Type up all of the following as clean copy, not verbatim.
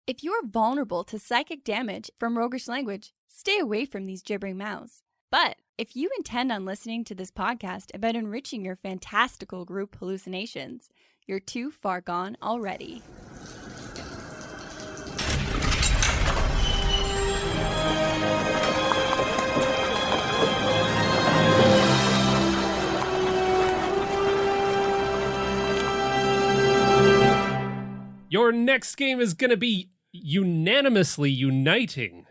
If you're vulnerable to psychic damage from roguish language, stay away from these gibbering mouths. But if you intend on listening to this podcast about enriching your fantastical group hallucinations, you're too far gone already. Your next game is going to be unanimously uniting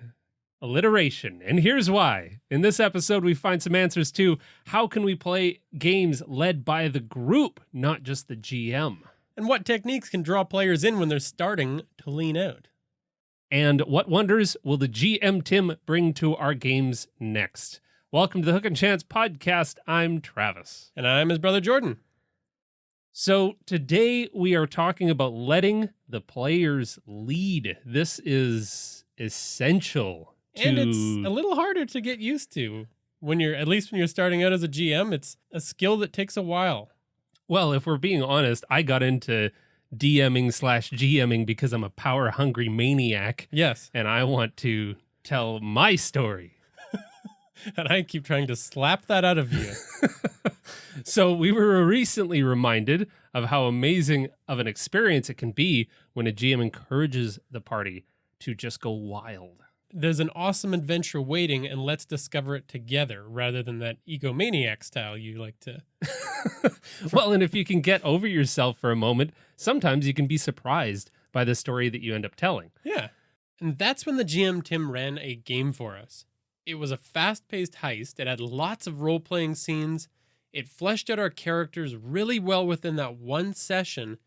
alliteration, and here's why. In this episode, we find some answers to how can we play games led by the group, not just the GM. And what techniques can draw players in when they're starting to lean out. And what wonders will the GMTim bring to our games next? Welcome to the Hook and Chance podcast. I'm Travis. And I'm his brother Jordan. So today we are talking about letting the players lead. This is essential. And it's a little harder to get used to when you're starting out as a GM. It's a skill that takes a while. Well, if we're being honest, I got into DMing/GMing because I'm a power-hungry maniac. Yes. And I want to tell my story. And I keep trying to slap that out of you. So we were recently reminded of how amazing of an experience it can be when a GM encourages the party to just go wild. There's an awesome adventure waiting, and let's discover it together rather than that egomaniac style you like to. Well, and if you can get over yourself for a moment, sometimes you can be surprised by the story that you end up telling. Yeah. And that's when the GMTim ran a game for us. It was a fast-paced heist. It had lots of role-playing scenes. It fleshed out our characters really well within that one session,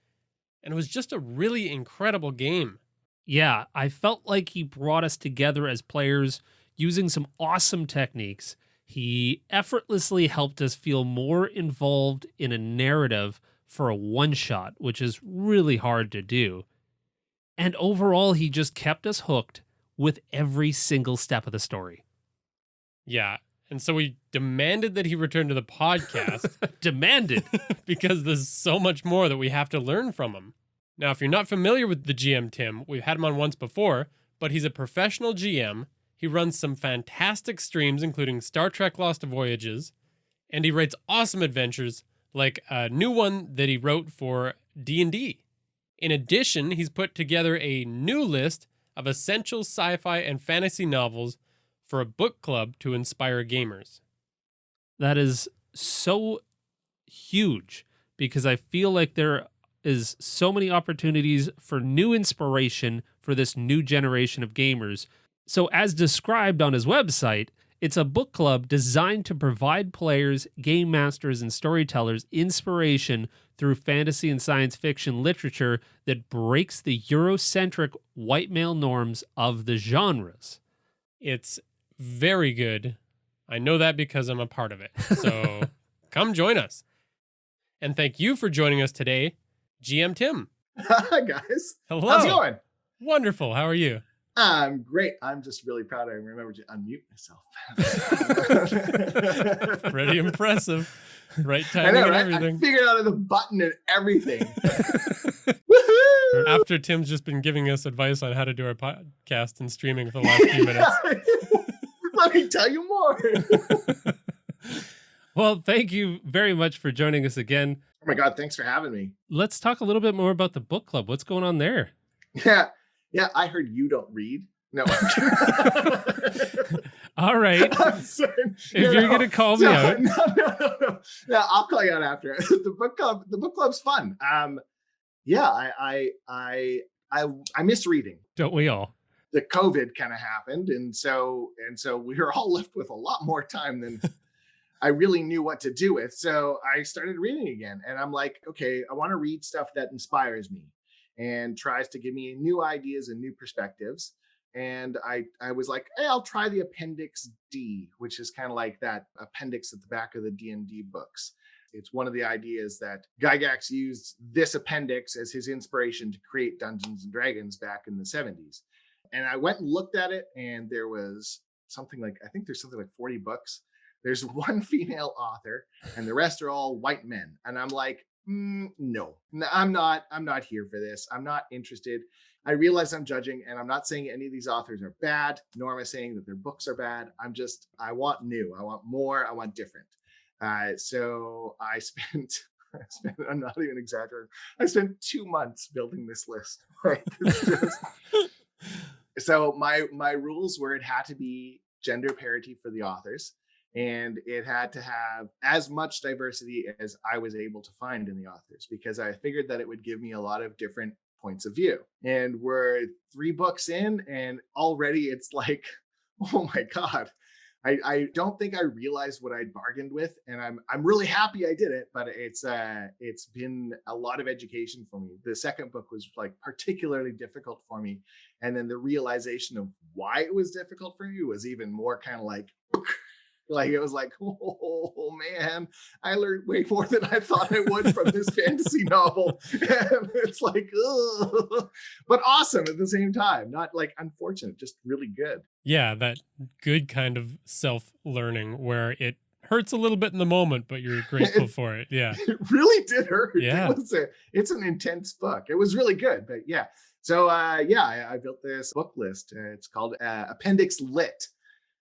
and it was just a really incredible game. Yeah, I felt like he brought us together as players using some awesome techniques. He effortlessly helped us feel more involved in a narrative for a one-shot, which is really hard to do. And overall, he just kept us hooked with every single step of the story. Yeah, and so we demanded that he return to the podcast. Demanded. Because there's so much more that we have to learn from him. Now, if you're not familiar with the GMTim, we've had him on once before, but he's a professional GM. He runs some fantastic streams, including Star Trek Lost Voyages, and he writes awesome adventures, like a new one that he wrote for D&D. In addition, he's put together a new list of essential sci-fi and fantasy novels for a book club to inspire gamers. That is so huge because I feel like there is so many opportunities for new inspiration for this new generation of gamers. So as described on his website, it's a book club designed to provide players, game masters, and storytellers inspiration through fantasy and science fiction literature that breaks the Eurocentric white male norms of the genres. It's very good. I know that because I'm a part of it. So come join us. And thank you for joining us today, GMTim. Hi, guys. Hello. How's it going? Wonderful. How are you? I'm great. I'm just really proud I remembered to unmute myself. Pretty impressive. Right I timing know, and right? everything. I figured out the button and everything. Woohoo! After Tim's just been giving us advice on how to do our podcast and streaming for the last few minutes. Let me tell you more. Well, thank you very much for joining us again. Oh my God, thanks for having me. Let's talk a little bit more about the book club. What's going on there? Yeah, I heard you don't read. No. All right. I'm sorry. If you're going to call me out. No. No, I'll call you out after. The book club's fun. Yeah, I miss reading. Don't we all? The COVID kind of happened, and so we were all left with a lot more time than I really knew what to do with. So I started reading again, and I'm like, okay, I want to read stuff that inspires me and tries to give me new ideas and new perspectives. And I was like, hey, I'll try the Appendix D, which is kind of like that appendix at the back of the D&D books. It's one of the ideas that Gygax used this appendix as his inspiration to create Dungeons and Dragons back in the 70s. And I went and looked at it, and there was something like 40 books. There's one female author, and the rest are all white men. And I'm like, no, I'm not here for this. I'm not interested. I realize I'm judging, and I'm not saying any of these authors are bad, nor am I saying that their books are bad. I want new, I want more, I want different. So I'm not even exaggerating. I spent 2 months building this list. Like, so my rules were it had to be gender parity for the authors, and it had to have as much diversity as I was able to find in the authors, because I figured that it would give me a lot of different points of view. And we're 3 books in, and already it's like, oh my God. I don't think I realized what I'd bargained with, and I'm really happy I did it, but it's been a lot of education for me. The second book was like particularly difficult for me, and then the realization of why it was difficult for me was even more kind of like it was like, oh man, I learned way more than I thought I would from this fantasy novel. And it's like, ugh. But awesome at the same time. Not like unfortunate, just really good. Yeah, that good kind of self-learning where it hurts a little bit in the moment, but you're grateful for it. Yeah. It really did hurt. Yeah. It's an intense book. It was really good, but yeah. So I built this book list. It's called Appendix Lit.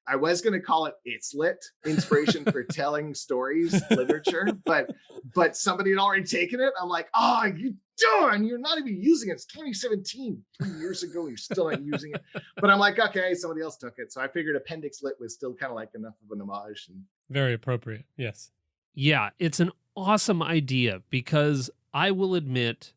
I was going to call it It's Lit, inspiration for telling stories, literature, but somebody had already taken it. I'm like, oh, you darn, you're not even using it. It's 2017, 3 years ago, you're still not using it. But I'm like, okay, somebody else took it. So I figured Appendix Lit was still kind of like enough of an homage. And very appropriate. Yes. Yeah, it's an awesome idea, because I will admit,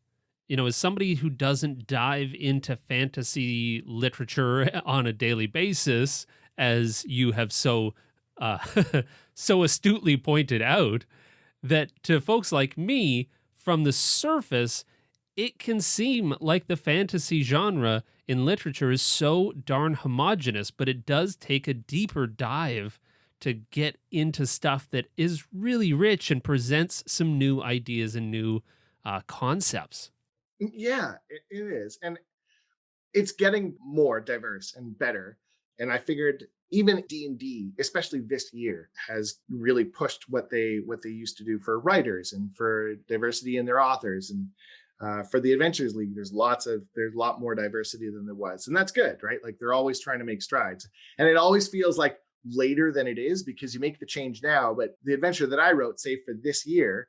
as somebody who doesn't dive into fantasy literature on a daily basis, as you have so astutely pointed out, that to folks like me, from the surface, it can seem like the fantasy genre in literature is so darn homogenous, but it does take a deeper dive to get into stuff that is really rich and presents some new ideas and new concepts. Yeah, it is. And it's getting more diverse and better. And I figured even D&D, especially this year, has really pushed what they used to do for writers and for diversity in their authors. And for the Adventures League, there's a lot more diversity than there was. And that's good, right? Like, they're always trying to make strides. And it always feels like later than it is, because you make the change now. But the adventure that I wrote, say for this year,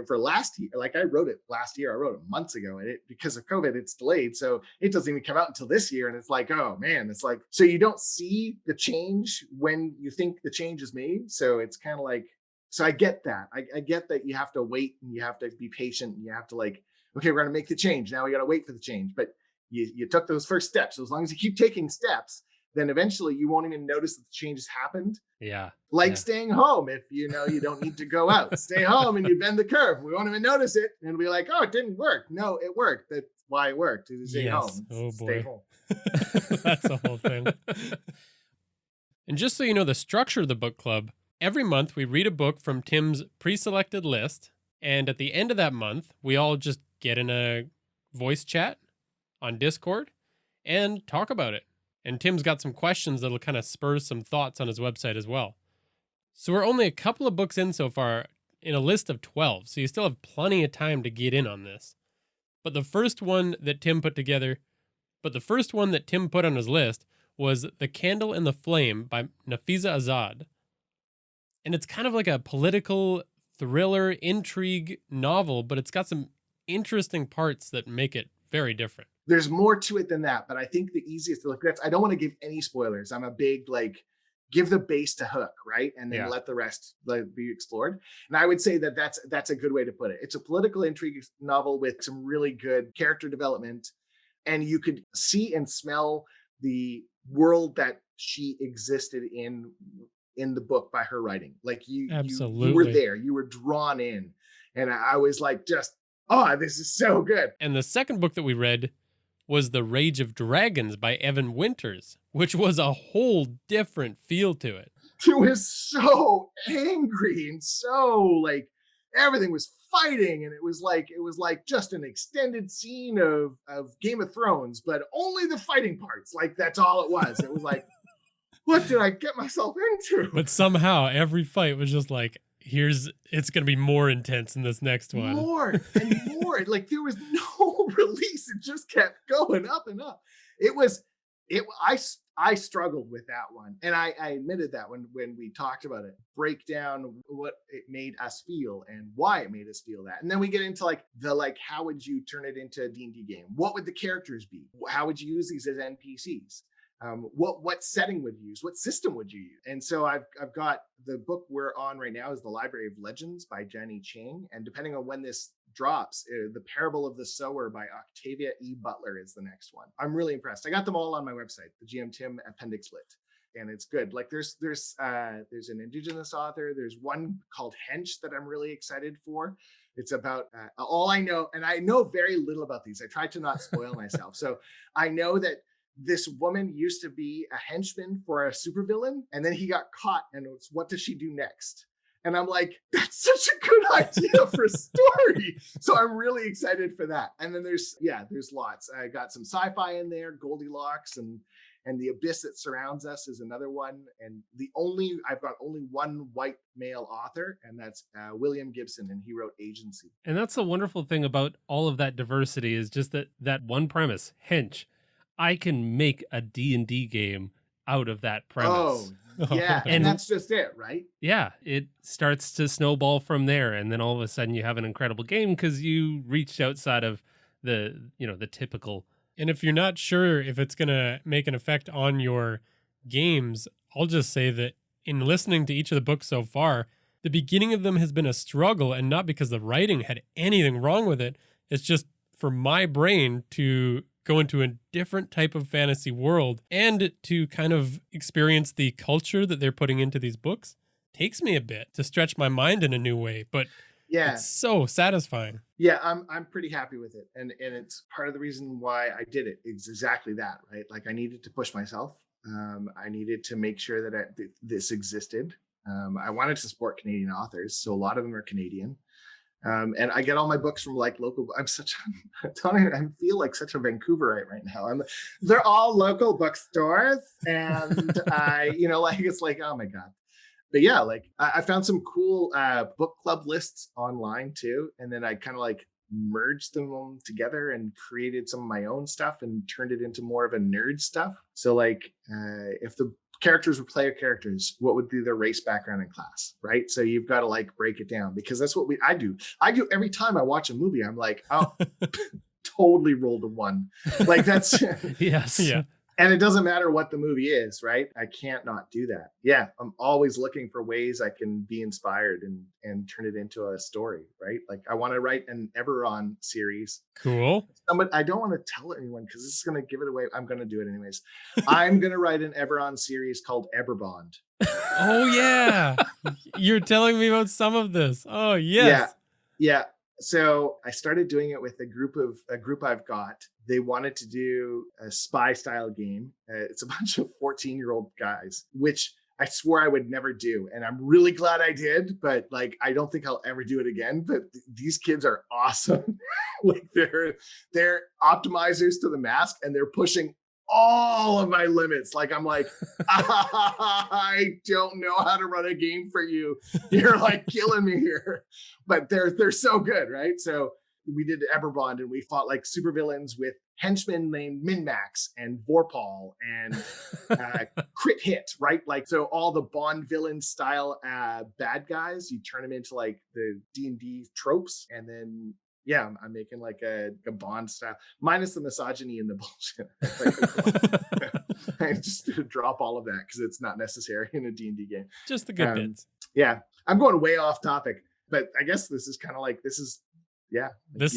for last year, like I wrote it last year, I wrote it months ago, and because of COVID, it's delayed. So it doesn't even come out until this year. And it's like, oh man, it's like, so you don't see the change when you think the change is made. So it's kind of like, so I get that. I get that you have to wait, and you have to be patient, and you have to like, okay, we're going to make the change. Now we got to wait for the change. But you took those first steps. So as long as you keep taking steps, then eventually you won't even notice that the changes happened. Yeah. Like staying home. If you don't need to go out, stay home and you bend the curve. We won't even notice it. And it'll be like, oh, it didn't work. No, it worked. That's why it worked. To stay home. Oh boy. Stay home. That's the whole thing. And just so you know the structure of the book club, every month we read a book from Tim's pre-selected list. And at the end of that month, we all just get in a voice chat on Discord and talk about it. And Tim's got some questions that'll kind of spur some thoughts on his website as well. So we're only a couple of books in so far in a list of 12, so you still have plenty of time to get in on this. But the first one that Tim put on his list was The Candle and the Flame by Nafiza Azad. And it's kind of like a political thriller intrigue novel, but it's got some interesting parts that make it very different. There's more to it than that, but I think the easiest to look at, I don't want to give any spoilers. I'm a big, give the base to hook, right? And then let the rest be explored. And I would say that that's a good way to put it. It's a political intrigue novel with some really good character development. And you could see and smell the world that she existed in the book by her writing. Like you were there, you were drawn in. And I was like, this is so good. And the second book that we read was The Rage of Dragons by Evan Winters, which was a whole different feel to it. It was so angry and so everything was fighting, and it was like just an extended scene of Game of Thrones, but only the fighting parts. Like, that's all it was. It was like, what did I get myself into? But somehow every fight was just like, it's going to be more intense in this next one. More and more. Like, there was no release, it just kept going up and up. It was it I struggled with that one, and I admitted that when we talked about it, break down what it made us feel and why it made us feel that, and then we get into like how would you turn it into a D&D game? What would the characters be? How would you use these as NPCs? What setting would you use? What system would you use? And so I've got the book we're on right now is The Library of Legends by Jenny Ching, and depending on when this drops, The Parable of the Sower by Octavia E. Butler is the next one. I'm really impressed. I got them all on my website, the GMTim Appendix Lit, and it's good. Like there's an Indigenous author. There's one called Hench that I'm really excited for. It's about all I know, and I know very little about these. I try to not spoil myself. So I know that this woman used to be a henchman for a supervillain, and then he got caught, and it's what does she do next? And I'm like, that's such a good idea for a story. So I'm really excited for that. And then there's lots. I got some sci-fi in there, Goldilocks and the abyss that surrounds us is another one. And I've got only one white male author, and that's William Gibson, and he wrote Agency. And that's the wonderful thing about all of that diversity is just that one premise, hench. I can make a D&D game out of that premise. Oh, yeah. and that's just it, right? Yeah. It starts to snowball from there. And then all of a sudden you have an incredible game because you reached outside of the typical. And if you're not sure if it's going to make an effect on your games, I'll just say that in listening to each of the books so far, the beginning of them has been a struggle, and not because the writing had anything wrong with it. It's just for my brain to go into a different type of fantasy world and to kind of experience the culture that they're putting into these books takes me a bit to stretch my mind in a new way, but yeah, it's so satisfying. Yeah, I'm pretty happy with it. And it's part of the reason why I did it. It's exactly that, right? Like I needed to push myself. I needed to make sure that this existed. I wanted to support Canadian authors. So a lot of them are Canadian. And I get all my books from like local. I feel like such a Vancouverite right now. They're all local bookstores, and it's like, oh my God. But yeah, like I found some cool book club lists online too, and then I kind of like merged them together and created some of my own stuff and turned it into more of a nerd stuff. So like, if the characters were player characters, what would be their race, background, and class, right? So you've got to like break it down, because that's what I do every time I watch a movie. I'm like, oh, totally rolled a 1. Like that's yes. Yeah. And it doesn't matter what the movie is, right? I can't not do that. Yeah, I'm always looking for ways I can be inspired and turn it into a story, right? Like I want to write an Eberron series. Cool. I don't want to tell anyone because this is going to give it away. I'm going to do it anyways. I'm going to write an Eberron series called Eberbond. Oh yeah, you're telling me about some of this. Oh yes. Yeah. So I started doing it with a group I've got. They wanted to do a spy style game. It's a bunch of 14-year-old guys, which I swore I would never do. And I'm really glad I did, but like, I don't think I'll ever do it again. But these kids are awesome. Like they're optimizers to the mask, and they're pushing all of my limits. Like I'm like, I don't know how to run a game for you. You're like killing me here. But they're so good, right? So we did Eberbond, and we fought like supervillains with henchmen named Min-Max and Vorpal and Crit Hit, right? Like, so all the Bond villain style bad guys, you turn them into like the D&D tropes, and then yeah, I'm making like a Bond style, minus the misogyny and the bullshit. I just drop all of that because it's not necessary in a D&D game. Just the good bits. Yeah, I'm going way off topic, but I guess this is kind of like, this is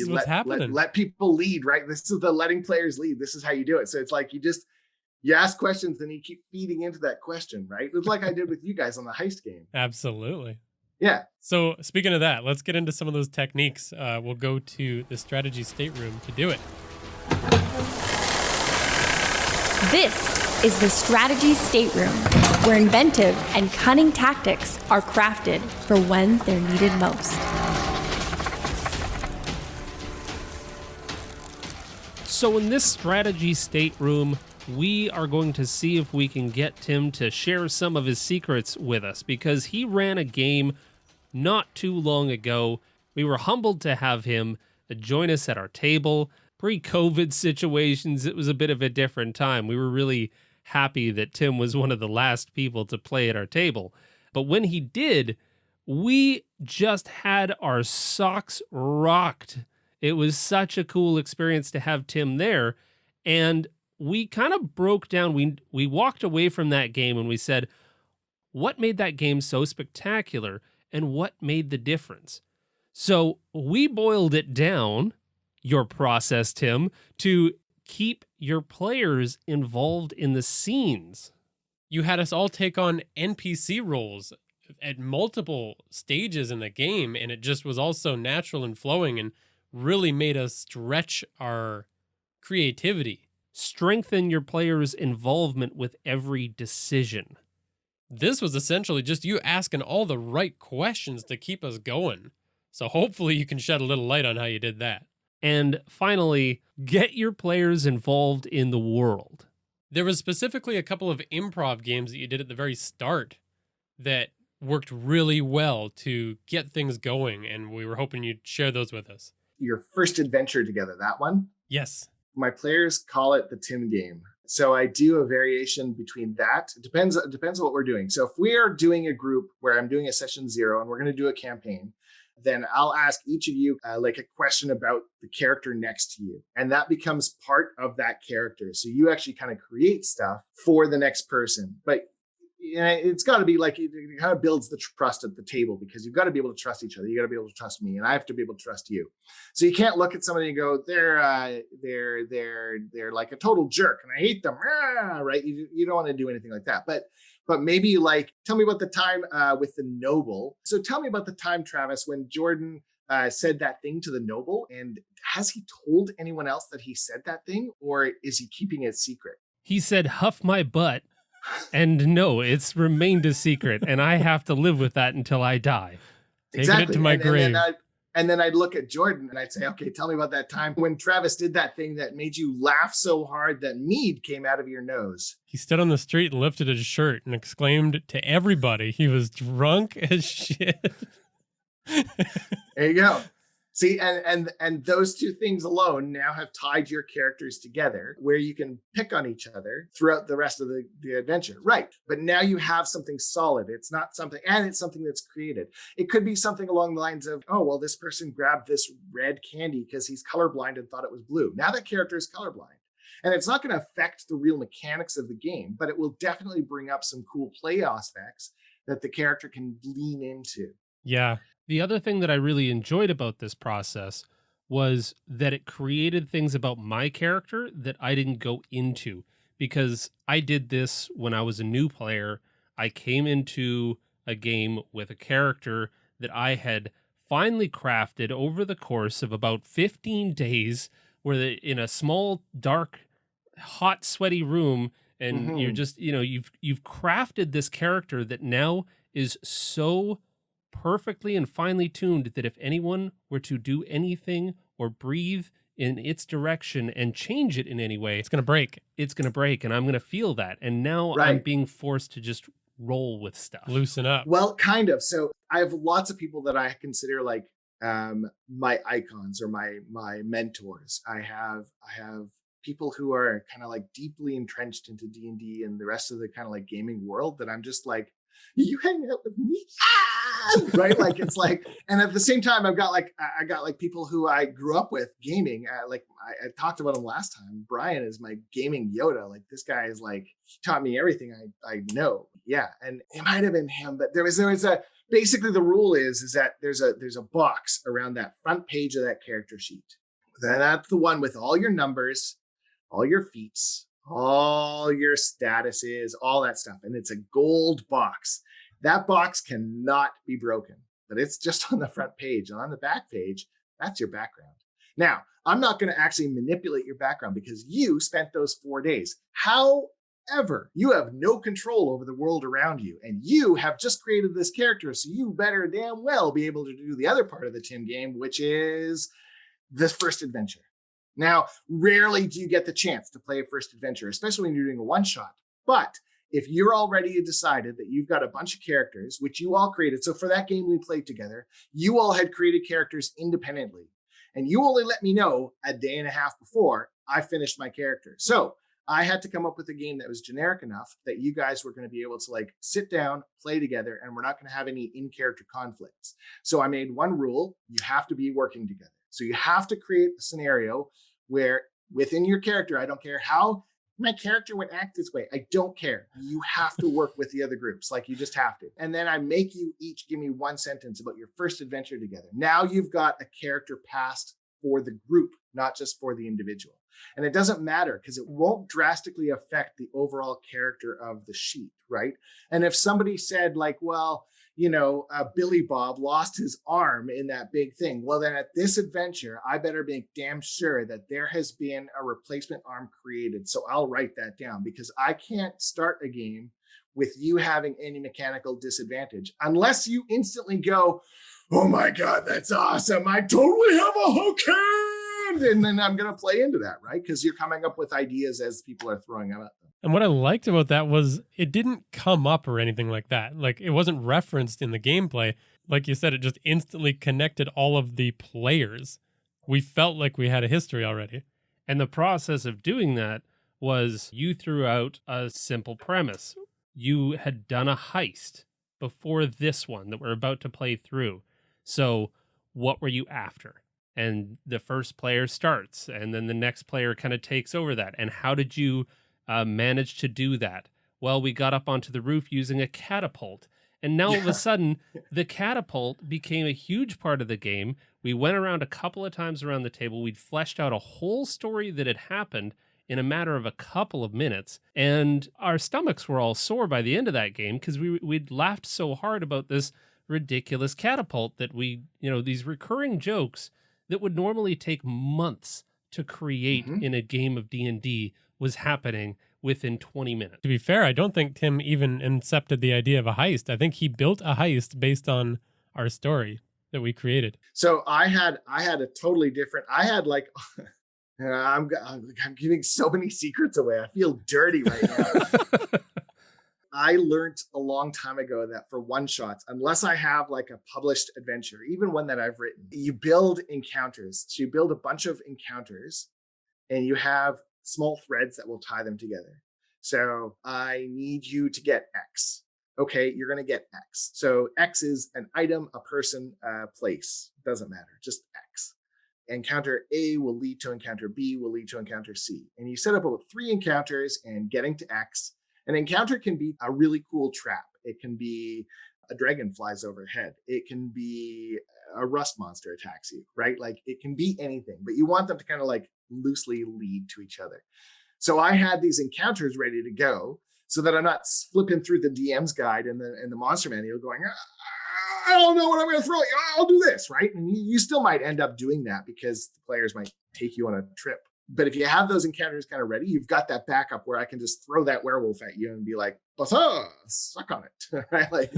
what's happening. Let people lead, right? This is the letting players lead. This is how you do it. So it's like you ask questions, and you keep feeding into that question, right? It's like I did with you guys on the heist game. Absolutely. Yeah. So speaking of that, let's get into some of those techniques. We'll go to the Strategy Stateroom to do it. This is the Strategy Stateroom, where inventive and cunning tactics are crafted for when they're needed most. So in this Strategy Stateroom, we are going to see if we can get Tim to share some of his secrets with us, because he ran a game not too long ago. We were humbled to have him join us at our table, pre-COVID situations, it was a bit of a different time. We were really happy that Tim was one of the last people to play at our table. But when he did, we just had our socks rocked. It was such a cool experience to have Tim there. And we kind of broke down, we walked away from that game and we said, what made that game so spectacular and what made the difference? So we boiled it down, your process, Tim, to keep your players involved in the scenes. You had us all take on NPC roles at multiple stages in the game, and it just was all so natural and flowing and really made us stretch our creativity. Strengthen your players' involvement with every decision. This was essentially just you asking all the right questions to keep us going. So hopefully you can shed a little light on how you did that. And finally, get your players involved in the world. There was specifically a couple of improv games that you did at the very start that worked really well to get things going, and we were hoping you'd share those with us. Your first adventure together, that one? Yes. My players call it the Tim game. So I do a variation between that. It depends on what we're doing. So if we are doing a group where I'm doing a session 0 and we're going to do a campaign, then I'll ask each of you like a question about the character next to you. And that becomes part of that character. So you actually kind of create stuff for the next person. But it's got to be like, it kind of builds the trust at the table, because you've got to be able to trust each other. You got to be able to trust me, and I have to be able to trust you. So you can't look at somebody and go, they're like a total jerk and I hate them, right? You don't want to do anything like that. But maybe like, tell me about the time with the noble. So tell me about the time, Travis, when Jordan said that thing to the noble, and has he told anyone else that he said that thing, or is he keeping it secret? He said, huff my butt. And no, it's remained a secret, and I have to live with that until I die. Taking it to my grave. And then I'd look at Jordan and I'd say, okay, tell me about that time when Travis did that thing that made you laugh so hard that mead came out of your nose. He stood on the street and lifted his shirt and exclaimed to everybody he was drunk as shit. There you go. See, and those two things alone now have tied your characters together, where you can pick on each other throughout the rest of the adventure. Right. But now you have something solid. It's not something, and it's something that's created. It could be something along the lines of, oh, well, this person grabbed this red candy because he's colorblind and thought it was blue. Now that character is colorblind. And it's not going to affect the real mechanics of the game, but it will definitely bring up some cool play aspects that the character can lean into. Yeah. The other thing that I really enjoyed about this process was that it created things about my character that I didn't go into, because I did this when I was a new player. I came into a game with a character that I had finally crafted over the course of about 15 days, where in a small, dark, hot, sweaty room, and you're just, you've crafted this character that now is so perfectly and finely tuned that if anyone were to do anything or breathe in its direction and change it in any way, it's going to break. It's going to break, and I'm going to feel that. And now I'm being forced to just roll with stuff. Loosen up. Well, kind of. So I have lots of people that I consider like my icons or my mentors. I have people who are kind of like deeply entrenched into D&D and the rest of the kind of like gaming world that I'm just like, you hang out with me, right? Like it's like, and at the same time, I got like people who I grew up with gaming. Like I talked about him last time. Brian is my gaming Yoda. Like this guy is like, he taught me everything I know. Yeah, and it might have been him, but there was a basically the rule is that there's a box around that front page of that character sheet. That's the one with all your numbers, all your feats, all your statuses, all that stuff. And it's a gold box. That box cannot be broken, but it's just on the front page. And on the back page, that's your background. Now, I'm not going to actually manipulate your background because you spent those 4 days. However, you have no control over the world around you, and you have just created this character. So you better damn well be able to do the other part of the Tim game, which is this first adventure. Now, rarely do you get the chance to play a first adventure, especially when you're doing a one-shot. But if you're already decided that you've got a bunch of characters, which you all created. So for that game we played together, you all had created characters independently. And you only let me know a day and a half before I finished my character. So I had to come up with a game that was generic enough that you guys were going to be able to like sit down, play together, and we're not going to have any in-character conflicts. So I made one rule: you have to be working together. So you have to create a scenario where within your character, I don't care how my character would act this way, I don't care. You have to work with the other groups, like you just have to. And then I make you each give me one sentence about your first adventure together. Now you've got a character past for the group, not just for the individual. And it doesn't matter because it won't drastically affect the overall character of the sheet, right? And if somebody said like, well, Billy Bob lost his arm in that big thing. Well, then at this adventure, I better make damn sure that there has been a replacement arm created. So I'll write that down because I can't start a game with you having any mechanical disadvantage unless you instantly go, oh my God, that's awesome. I totally have a hook hand. And then I'm going to play into that, right? Because you're coming up with ideas as people are throwing them at them. And what I liked about that was it didn't come up or anything like that. Like it wasn't referenced in the gameplay. Like you said, it just instantly connected all of the players. We felt like we had a history already. And the process of doing that was you threw out a simple premise. You had done a heist before this one that we're about to play through. So what were you after? And the first player starts, and then the next player kind of takes over that. And how did you manage to do that? Well, we got up onto the roof using a catapult. And now all of a sudden, the catapult became a huge part of the game. We went around a couple of times around the table. We'd fleshed out a whole story that had happened in a matter of a couple of minutes. And our stomachs were all sore by the end of that game because we'd laughed so hard about this ridiculous catapult that these recurring jokes that would normally take months to create in a game of D&D was happening within 20 minutes. To be fair, I don't think Tim even incepted the idea of a heist. I think he built a heist based on our story that we created. So I had a totally different, I had like, I'm giving so many secrets away. I feel dirty right now. I learned a long time ago that for one-shots, unless I have like a published adventure, even one that I've written, you build encounters. So you build a bunch of encounters and you have small threads that will tie them together. So I need you to get X. Okay, you're going to get X. So X is an item, a person, a place. Doesn't matter, just X. Encounter A will lead to encounter B, will lead to encounter C. And you set up about 3 encounters, and getting to X. An encounter can be a really cool trap. It can be a dragon flies overhead. It can be a rust monster attacks you, right? Like it can be anything, but you want them to kind of like loosely lead to each other. So I had these encounters ready to go so that I'm not flipping through the DM's guide and the monster manual going, I don't know what I'm going to throw. I'll do this, right? And you still might end up doing that because the players might take you on a trip. But if you have those encounters kind of ready, you've got that backup where I can just throw that werewolf at you and be like, suck on it, right? Like,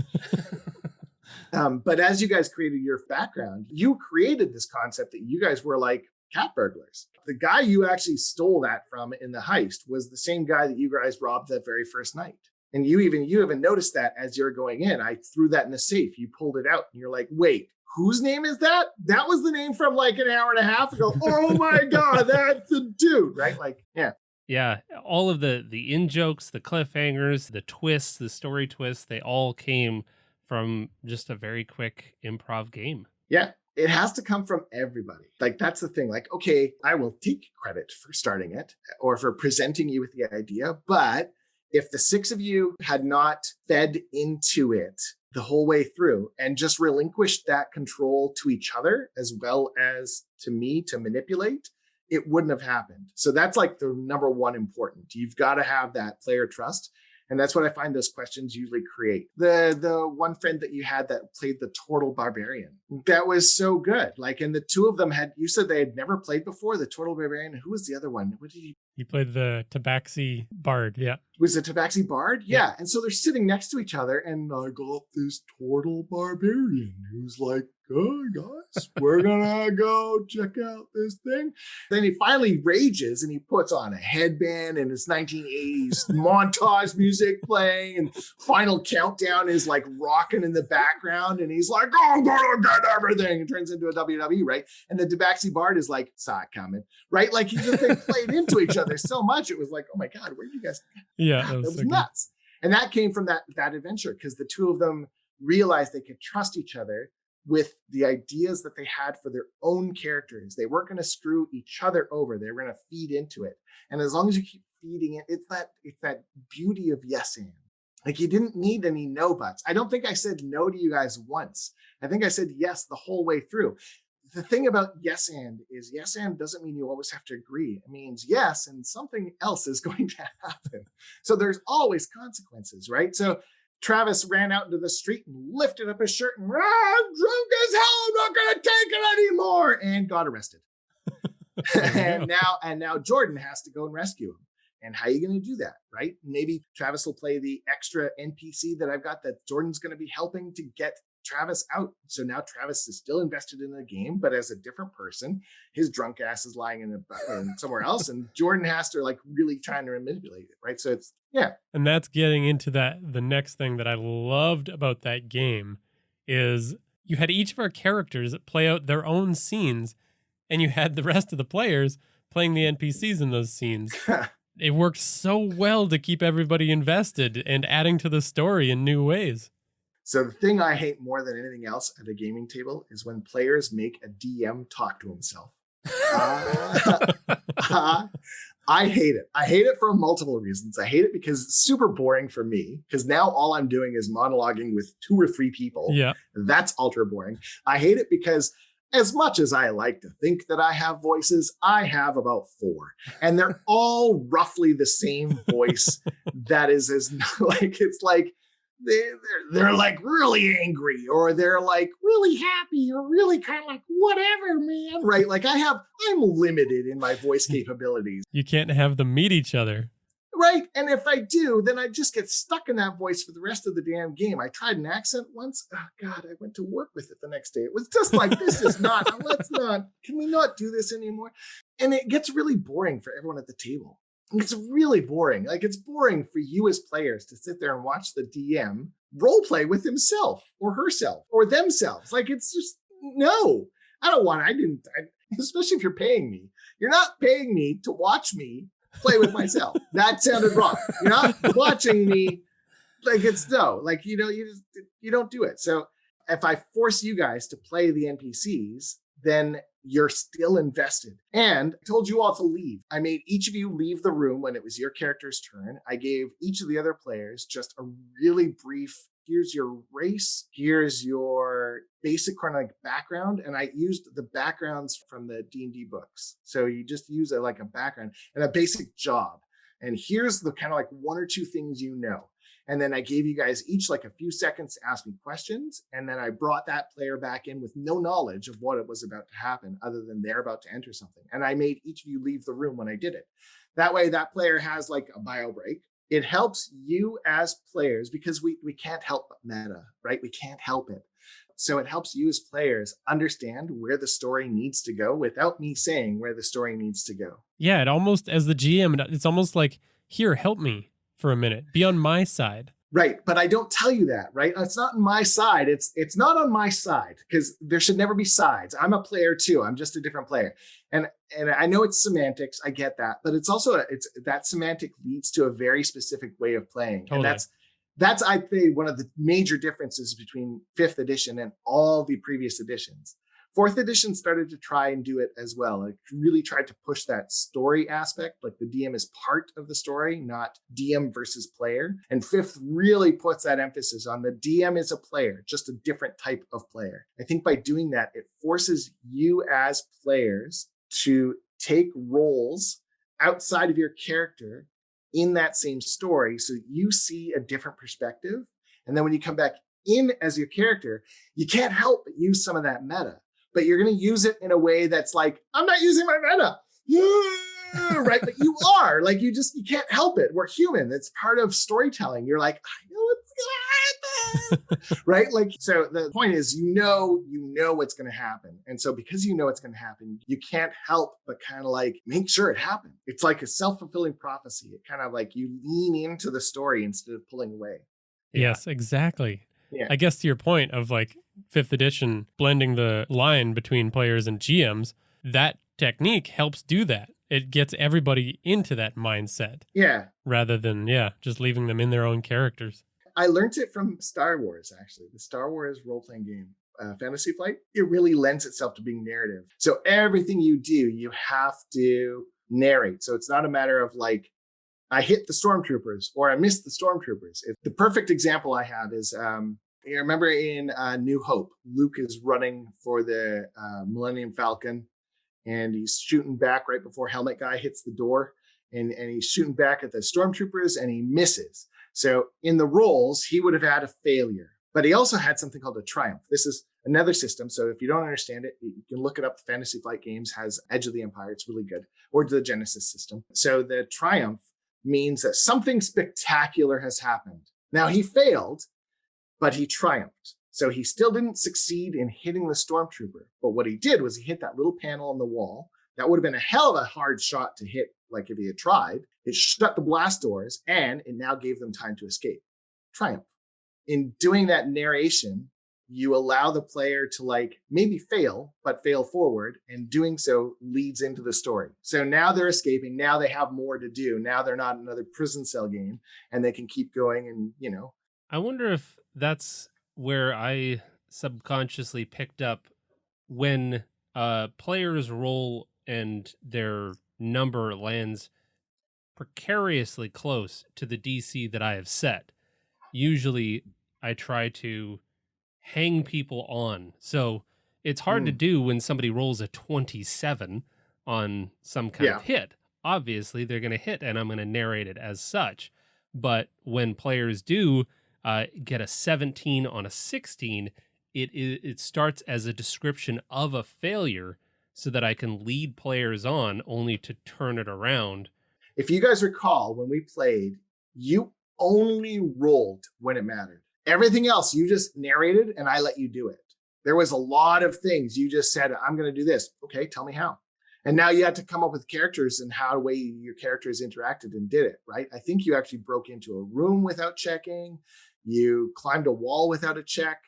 but as you guys created your background, you created this concept that you guys were like cat burglars. The guy you actually stole that from in the heist was the same guy that you guys robbed that very first night. And you even noticed that as you're going in. I threw that in the safe. You pulled it out and you're like, wait, whose name is that? That was the name from like an hour and a half ago. Oh my God, that's the dude, right? Like, yeah. Yeah, all of the in-jokes, the cliffhangers, the twists, the story twists, they all came from just a very quick improv game. Yeah, it has to come from everybody. Like, that's the thing. Like, okay, I will take credit for starting it or for presenting you with the idea, but if the 6 of you had not fed into it the whole way through and just relinquished that control to each other as well as to me to manipulate, it wouldn't have happened. So that's like the number one important. You've got to have that player trust. And that's what I find those questions usually create. The one friend that you had that played the Turtle Barbarian, that was so good. Like, and the 2 of them you said they had never played before, the Turtle Barbarian. Who was the other one? What did he played the Tabaxi Bard, yeah. Was it Tabaxi Bard? Yeah. And so they're sitting next to each other and I got this Turtle Barbarian who's like oh, guys, we're gonna go check out this thing. Then he finally rages and he puts on a headband and his 1980s montage music playing, and Final Countdown is like rocking in the background, and he's like, oh, I'm gonna get everything. It turns into a WWE, right? And the Tabaxi Bard is like, saw it coming, right? Like they played into each other so much. It was like, oh my God, where did you guys? Yeah, That was nuts. And that came from that adventure, because the two of them realized they could trust each other with the ideas that they had for their own characters. They weren't going to screw each other over. They were going to feed into it. And as long as you keep feeding it, it's that beauty of yes and. Like, you didn't need any no buts. I don't think I said no to you guys once. I think I said yes the whole way through. The thing about yes and is yes and doesn't mean you always have to agree. It means yes, and something else is going to happen. So there's always consequences, right? So Travis ran out into the street and lifted up his shirt and, I'm drunk as hell, I'm not going to take it anymore, and got arrested. and now Jordan has to go and rescue him. And how are you going to do that, right? Maybe Travis will play the extra NPC that I've got that Jordan's going to be helping to get Travis out. So now Travis is still invested in the game, but as a different person. His drunk ass is lying in somewhere else, and Jordan has to like really trying to manipulate it, right? So it's, yeah. And that's getting into the next thing that I loved about that game is you had each of our characters play out their own scenes, and you had the rest of the players playing the NPCs in those scenes. It worked so well to keep everybody invested and adding to the story in new ways. So the thing I hate more than anything else at a gaming table is when players make a DM talk to himself. I hate it. I hate it for multiple reasons. I hate it because it's super boring for me, because now all I'm doing is monologuing with 2 or 3 people. Yeah. That's ultra boring. I hate it because as much as I like to think that I have voices, I have about 4, and they're all roughly the same voice. That is as like, it's like they're like really angry, or they're like really happy, or really kind of like whatever, man. Right? Like I'm limited in my voice capabilities. You can't have them meet each other. Right. And if I do, then I just get stuck in that voice for the rest of the damn game. I tried an accent once. Oh God, I went to work with it the next day. It was just like, can we not do this anymore? And it gets really boring for everyone at the table. It's really boring. Like, it's boring for you as players to sit there and watch the DM role play with himself or herself or themselves. Like, it's just, no, I don't want it. Especially if you're paying me. You're not paying me to watch me play with myself. That sounded wrong. You're not watching me. Like, it's no, like, you don't do it. So if I force you guys to play the NPCs, then you're still invested. And I told you all to leave. I made each of you leave the room when it was your character's turn. I gave each of the other players just a really brief, here's your race, here's your basic kind of like background. And I used the backgrounds from the D&D books. So you just use like a background and a basic job. And here's the kind of like 1 or 2 things you know. And then I gave you guys each like a few seconds to ask me questions. And then I brought that player back in with no knowledge of what it was about to happen, other than they're about to enter something. And I made each of you leave the room when I did it. That way that player has like a bio break. It helps you as players, because we can't help but meta, right? We can't help it. So it helps you as players understand where the story needs to go without me saying where the story needs to go. Yeah, it almost, as the GM, it's almost like, here, help me for a minute. Be on my side. Right. But I don't tell you that, right? It's not on my side. It's not on my side, because there should never be sides. I'm a player too. I'm just a different player. And I know it's semantics. I get that. But it's also, that semantic leads to a very specific way of playing. Totally. And that's, I think, one of the major differences between 5th edition and all the previous editions. 4th edition started to try and do it as well. It really tried to push that story aspect, like the DM is part of the story, not DM versus player. And 5th really puts that emphasis on the DM is a player, just a different type of player. I think by doing that, it forces you as players to take roles outside of your character in that same story, so you see a different perspective. And then when you come back in as your character, you can't help but use some of that meta. But you're going to use it in a way that's like, I'm not using my meta. Right? But you are. Like, you can't help it. We're human. It's part of storytelling. You're like, I know what's going to Right? Like, so the point is, you know what's going to happen. And so because you know it's going to happen, you can't help but kind of like make sure it happened. It's like a self-fulfilling prophecy. It kind of like you lean into the story instead of pulling away. Yes, exactly. Yeah. I guess to your point of like 5th edition blending the line between players and GMs, that technique helps do that. It gets everybody into that mindset. Yeah. Rather than, just leaving them in their own characters. I learned it from Star Wars, actually. The Star Wars role-playing game, Fantasy Flight, it really lends itself to being narrative. So everything you do, you have to narrate. So it's not a matter of like, I hit the stormtroopers or I missed the stormtroopers. The perfect example I have is, you remember in New Hope, Luke is running for the Millennium Falcon and he's shooting back right before Helmet Guy hits the door. And he's shooting back at the stormtroopers and he misses. So in the rolls, he would have had a failure, but he also had something called a triumph. This is another system. So if you don't understand it, you can look it up. The Fantasy Flight Games has Edge of the Empire. It's really good. Or the Genesis system. So the triumph means that something spectacular has happened. Now he failed, but he triumphed. So he still didn't succeed in hitting the stormtrooper. But what he did was he hit that little panel on the wall. That would have been a hell of a hard shot to hit, like if he had tried. It shut the blast doors, and it now gave them time to escape. Triumph. In doing that narration, you allow the player to like maybe fail, but fail forward, and doing so leads into the story. So now they're escaping. Now they have more to do. Now they're not another prison cell game, and they can keep going and, you know. I wonder if that's where I subconsciously picked up when players roll and their number lands precariously close to the DC that I have set. Usually I try to hang people on. So it's hard to do when somebody rolls a 27 on some kind of hit. Obviously they're going to hit and I'm going to narrate it as such. But when players do get a 17 on a 16, it starts as a description of a failure so that I can lead players on only to turn it around. If you guys recall, when we played, you only rolled when it mattered. Everything else you just narrated and I let you do it. There was a lot of things you just said, I'm going to do this. Okay, tell me how. And now you had to come up with characters and how the way your characters interacted and did it, right? I think you actually broke into a room without checking. You climbed a wall without a check.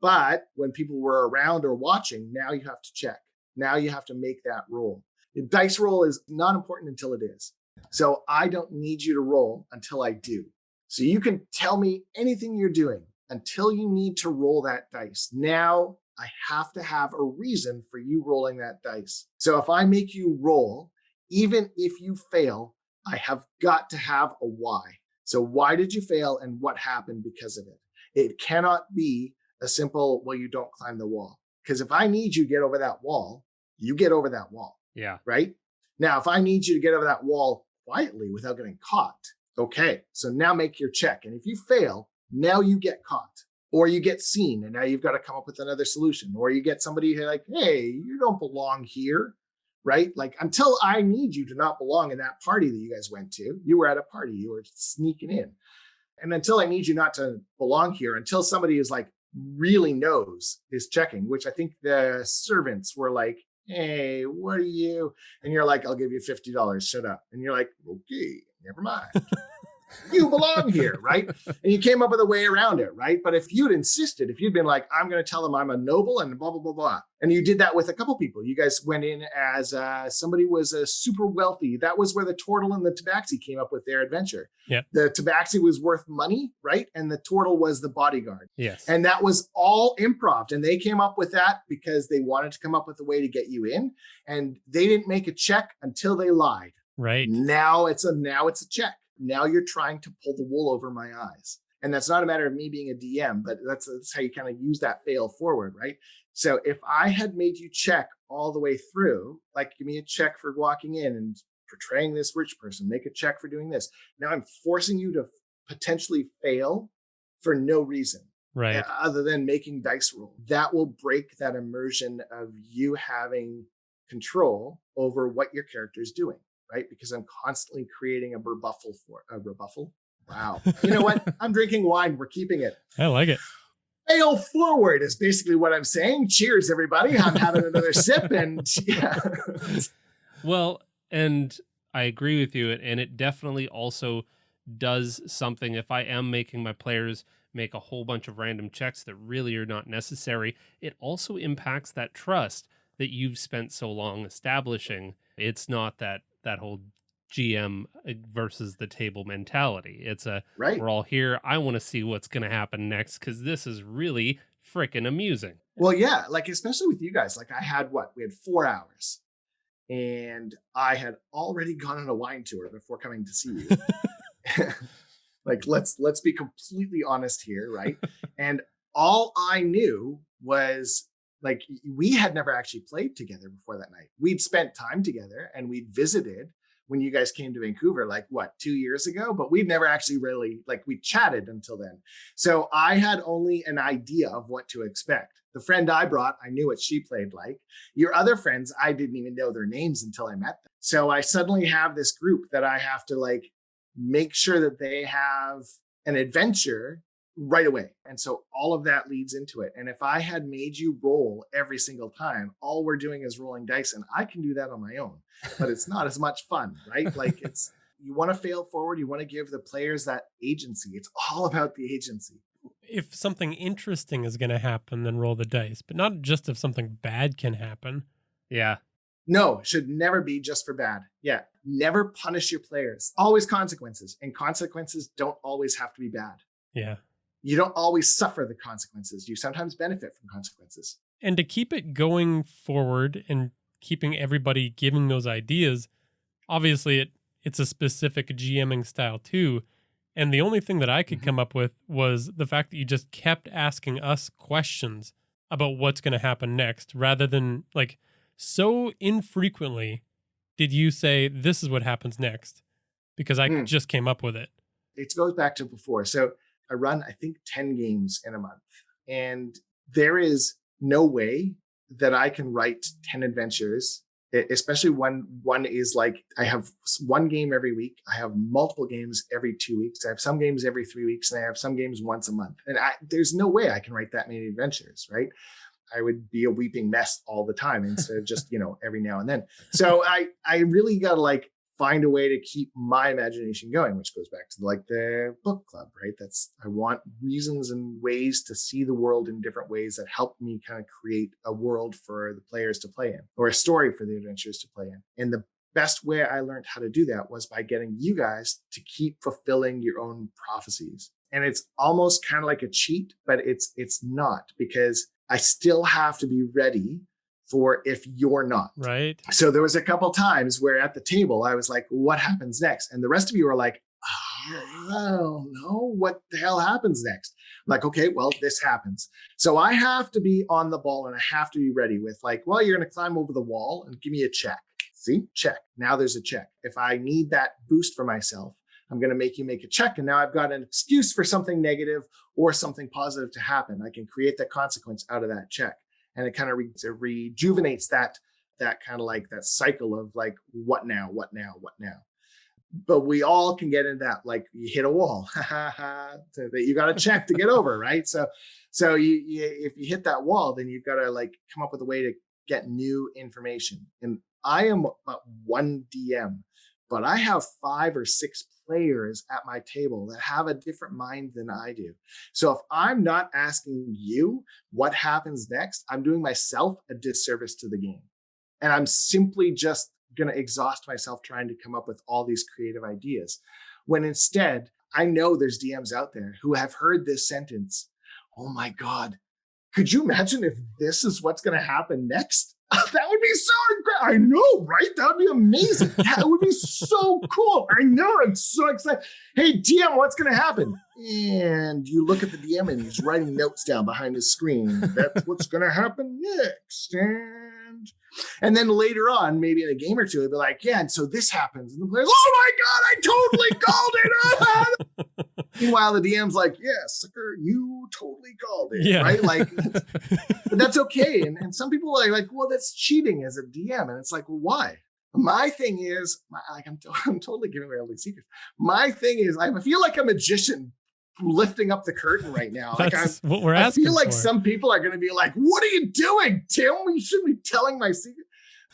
But when people were around or watching, now you have to check. Now you have to make that roll. The dice roll is not important until it is. So I don't need you to roll until I do. So you can tell me anything you're doing until you need to roll that dice. Now I have to have a reason for you rolling that dice. So if I make you roll, even if you fail, I have got to have a why. So why did you fail and what happened because of it? It cannot be a simple, well, you don't climb the wall. Because if I need you to get over that wall, you get over that wall. Yeah. Right? Now, if I need you to get over that wall quietly without getting caught, okay, so now make your check. And if you fail, now you get caught or you get seen and now you've got to come up with another solution, or you get somebody who like, hey, you don't belong here, right? Like until I need you to not belong in that party that you guys went to, you were at a party, you were sneaking in. And until I need you not to belong here, until somebody is like really knows is checking, which I think the servants were like, hey, what are you? And you're like, I'll give you $50. Shut up. And you're like, okay, never mind. You belong here, right? And you came up with a way around it, right? But if you'd insisted, if you'd been like, I'm going to tell them I'm a noble and blah, blah, blah, blah. And you did that with a couple people. You guys went in as somebody was super wealthy. That was where the turtle and the tabaxi came up with their adventure. Yeah. The tabaxi was worth money, right? And the turtle was the bodyguard. Yes. And that was all improv. And they came up with that because they wanted to come up with a way to get you in. And they didn't make a check until they lied. Right. Now it's a check. Now you're trying to pull the wool over my eyes. And that's not a matter of me being a DM, but that's how you kind of use that fail forward, right? So if I had made you check all the way through, like give me a check for walking in and portraying this rich person, make a check for doing this. Now I'm forcing you to potentially fail for no reason. Right. Other than making dice roll. That will break that immersion of you having control over what your character is doing. Right? Because I'm constantly creating a rebuffal. Wow. You know what? I'm drinking wine. We're keeping it. I like it. Fail forward is basically what I'm saying. Cheers, everybody. I'm having another sip, and yeah. Well, and I agree with you, and it definitely also does something. If I am making my players make a whole bunch of random checks that really are not necessary, it also impacts that trust that you've spent so long establishing. It's not that whole GM versus the table mentality. It's Right. we're all here. I want to see what's going to happen next because this is really freaking amusing. Well, yeah, like especially with you guys, like we had 4 hours, and I had already gone on a wine tour before coming to see you. Like, let's be completely honest here, right? And all I knew was like we had never actually played together before that night. We'd spent time together and we'd visited when you guys came to Vancouver, like 2 years ago, but we'd never actually really we chatted until then. So I had only an idea of what to expect. The friend I brought, I knew what she played like. Your other friends, I didn't even know their names until I met them. So I suddenly have this group that I have to make sure that they have an adventure right away. And so all of that leads into it. And if I had made you roll every single time, all we're doing is rolling dice, and I can do that on my own, but it's not as much fun, right? Like you want to fail forward. You want to give the players that agency. It's all about the agency. If something interesting is going to happen, then roll the dice, but not just if something bad can happen. Yeah. No, should never be just for bad. Yeah. Never punish your players. Always consequences. And consequences don't always have to be bad. Yeah. You don't always suffer the consequences. You sometimes benefit from consequences. And to keep it going forward and keeping everybody giving those ideas, obviously it's a specific GMing style too. And the only thing that I could come up with was the fact that you just kept asking us questions about what's going to happen next, rather than so infrequently did you say, this is what happens next, because I just came up with it. It goes back to before. So I run, I think, 10 games in a month, and there is no way that I can write 10 adventures, especially when one is I have one game every week. I have multiple games every 2 weeks. I have some games every 3 weeks, and I have some games once a month. And there's no way I can write that many adventures, right? I would be a weeping mess all the time instead of just, every now and then. So I really got to find a way to keep my imagination going, which goes back to the book club, right? I want reasons and ways to see the world in different ways that help me kind of create a world for the players to play in, or a story for the adventurers to play in. And the best way I learned how to do that was by getting you guys to keep fulfilling your own prophecies. And it's almost kind of like a cheat, but it's not, because I still have to be ready for if you're not. Right. So there was a couple times where at the table, I was like, what happens next? And the rest of you were like, I don't know what the hell happens next. I'm like, okay, well, this happens. So I have to be on the ball, and I have to be ready with well, you're going to climb over the wall and give me a check. See, check. Now there's a check. If I need that boost for myself, I'm going to make you make a check. And now I've got an excuse for something negative or something positive to happen. I can create that consequence out of that check. And it kind of rejuvenates that kind of that cycle of what now? But we all can get into that, you hit a wall that you got to check to get over, right? So if you hit that wall, then you've got to come up with a way to get new information. And I am one DM, but I have 5 or 6 players at my table that have a different mind than I do. So if I'm not asking you what happens next, I'm doing myself a disservice to the game. And I'm simply just going to exhaust myself trying to come up with all these creative ideas. When instead, I know there's DMs out there who have heard this sentence. Oh my God, could you imagine if this is what's going to happen next? That would be so incredible. I know, right? That would be amazing. Yeah, it would be so cool. I know. I'm so excited. Hey, DM, what's going to happen? And you look at the DM and he's writing notes down behind his screen. That's what's going to happen next. And then later on, maybe in a game or two, he'll be like, yeah, and so this happens. And the player's, oh my God, I totally called it. Meanwhile, the DM's like, yeah, sucker, you totally called it. Yeah. Right? But that's okay. And some people are like, well, that's cheating as a DM. And it's like, well, why? My thing is, I'm totally giving away all these secrets. My thing is, I feel like a magician lifting up the curtain right now. That's what we're asking I feel like for. some people are going to be like, "What are you doing, Tim? You shouldn't be telling my secret."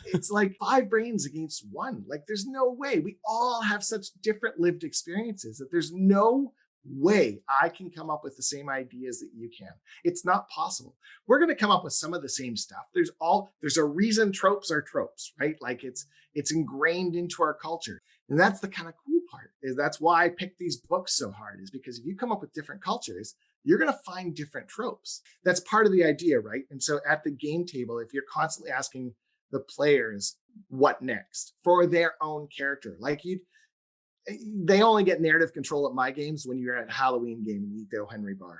It's like 5 brains against 1. Like, there's no way. We all have such different lived experiences that there's no way I can come up with the same ideas that you can. It's not possible. We're going to come up with some of the same stuff. There's a reason tropes are tropes, right? Like it's ingrained into our culture. And that's the kind of cool part. Is that's why I picked these books so hard, is because if you come up with different cultures, you're going to find different tropes. That's part of the idea, right? And so at the game table, if you're constantly asking the players what next for their own character, like they only get narrative control at my games when you're at a Halloween game and you eat the O. Henry bar.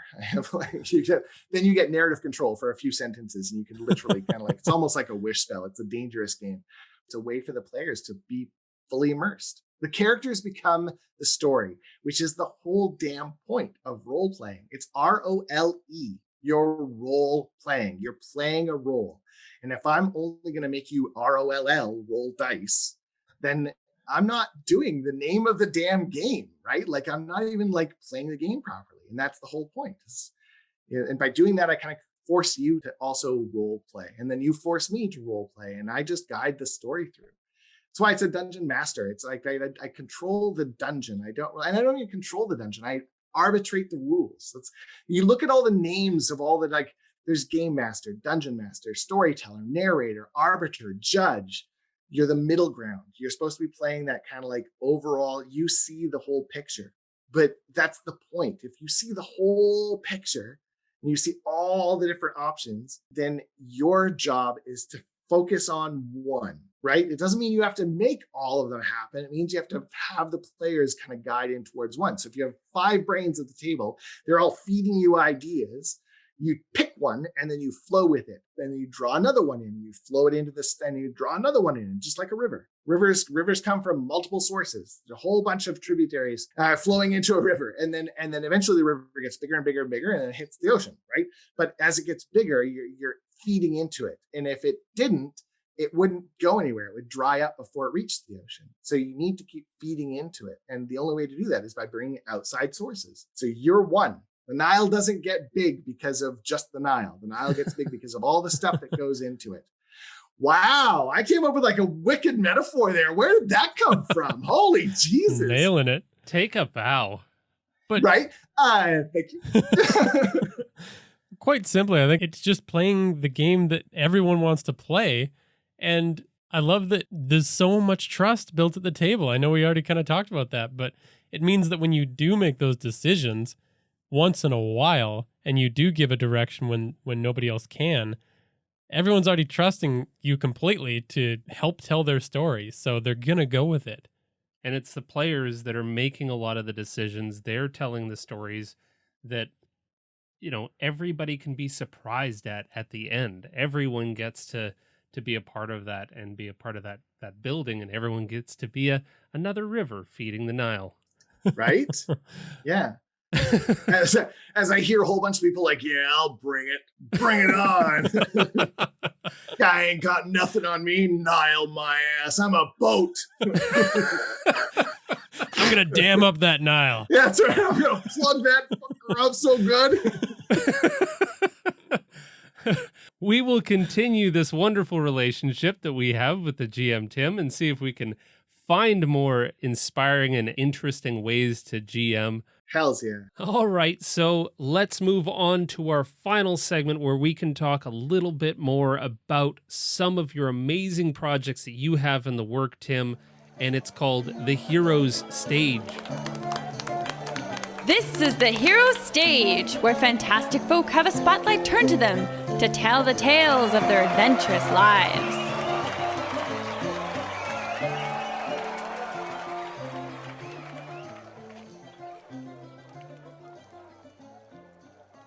Then you get narrative control for a few sentences, and you can literally kind of like, it's almost like a wish spell. It's a dangerous game. It's a way for the players to be fully immersed. The characters become the story, which is the whole damn point of role playing. It's ROLE. You're role playing. You're playing a role. And if I'm only going to make you ROLL, roll dice, then I'm not doing the name of the damn game, right? Like, I'm not even like playing the game properly. And that's the whole point. And by doing that, I kind of force you to also role play. And then you force me to role play. And I just guide the story through. That's why it's a dungeon master. It's like I control the dungeon. I don't even control the dungeon. I arbitrate the rules. You look at all the names of all the, like, there's game master, dungeon master, storyteller, narrator, arbiter, judge. You're the middle ground. You're supposed to be playing that kind of like overall, you see the whole picture. But that's the point. If you see the whole picture and you see all the different options, then your job is to focus on one, right? It doesn't mean you have to make all of them happen. It means you have to have the players kind of guide in towards one. So if you have 5 brains at the table, they're all feeding you ideas. You pick one and then you flow with it. Then you draw another one in, you flow it into this, and you draw another one in, just like a river. Rivers come from multiple sources. There's a whole bunch of tributaries flowing into a river. And then eventually the river gets bigger and bigger and bigger, and then it hits the ocean, right? But as it gets bigger, you're feeding into it. And if it didn't, it wouldn't go anywhere. It would dry up before it reached the ocean. So you need to keep feeding into it. And the only way to do that is by bringing outside sources. So you're one. The Nile doesn't get big because of just the Nile. The Nile gets big because of all the stuff that goes into it. Wow, I came up with like a wicked metaphor there. Where did that come from? Holy Jesus. Nailing it. Take a bow. But right? Thank you. Quite simply, I think it's just playing the game that everyone wants to play. And I love that there's so much trust built at the table. I know we already kind of talked about that, but it means that when you do make those decisions once in a while, and you do give a direction when nobody else can, everyone's already trusting you completely to help tell their story. So they're going to go with it. And it's the players that are making a lot of the decisions. They're telling the stories that, everybody can be surprised at the end. Everyone gets to be a part of that and be a part of that building, and everyone gets to be another river feeding the Nile. Right? Yeah. As I hear a whole bunch of people like, yeah, I'll bring it on. Guy ain't got nothing on me, Nile my ass. I'm a boat. I'm gonna dam up that Nile. Yeah, that's right. I'm gonna plug that fucker up so good. We will continue this wonderful relationship that we have with the GMTim and see if we can find more inspiring and interesting ways to GM. Hells yeah. All right, so let's move on to our final segment where we can talk a little bit more about some of your amazing projects that you have in the work, Tim, and it's called The Hero's Stage. This is the Hero's Stage, where fantastic folk have a spotlight turned to them to tell the tales of their adventurous lives.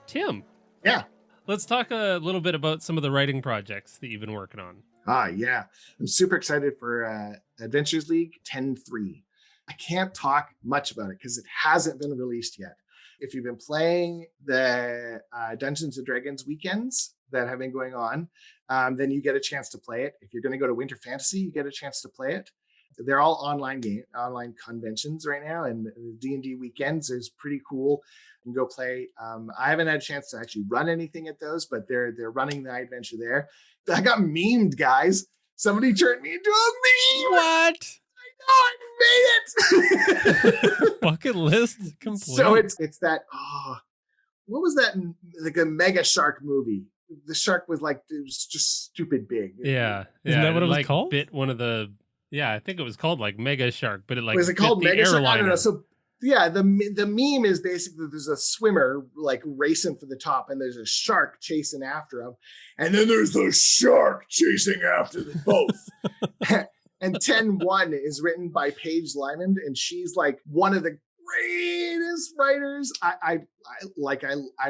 Tim. Yeah. Let's talk a little bit about some of the writing projects that you've been working on. Yeah. I'm super excited for Adventures League 10.3. I can't talk much about it because it hasn't been released yet. If you've been playing the Dungeons & Dragons weekends that have been going on, then you get a chance to play it. If you're going to go to Winter Fantasy, you get a chance to play it. They're all online conventions right now, and D&D weekends is pretty cool. You can go play. I haven't had a chance to actually run anything at those, but they're running the adventure there. I got memed, guys. Somebody turned me into a meme. What? I made it. Bucket list complete. So it's that. What was that? Like a mega shark movie. The shark was like, it was just stupid big. Yeah. Isn't that what it was like called? Bit one of the. Yeah, I think it was called like Mega Shark, but it like was it called bit the Mega Shark? I don't know. airliner. So yeah, the meme is basically there's a swimmer like racing for the top, and there's a shark chasing after him, and then there's the shark chasing after them both. And 10-1 is written by Paige Lyman, and she's like one of the greatest writers. I'm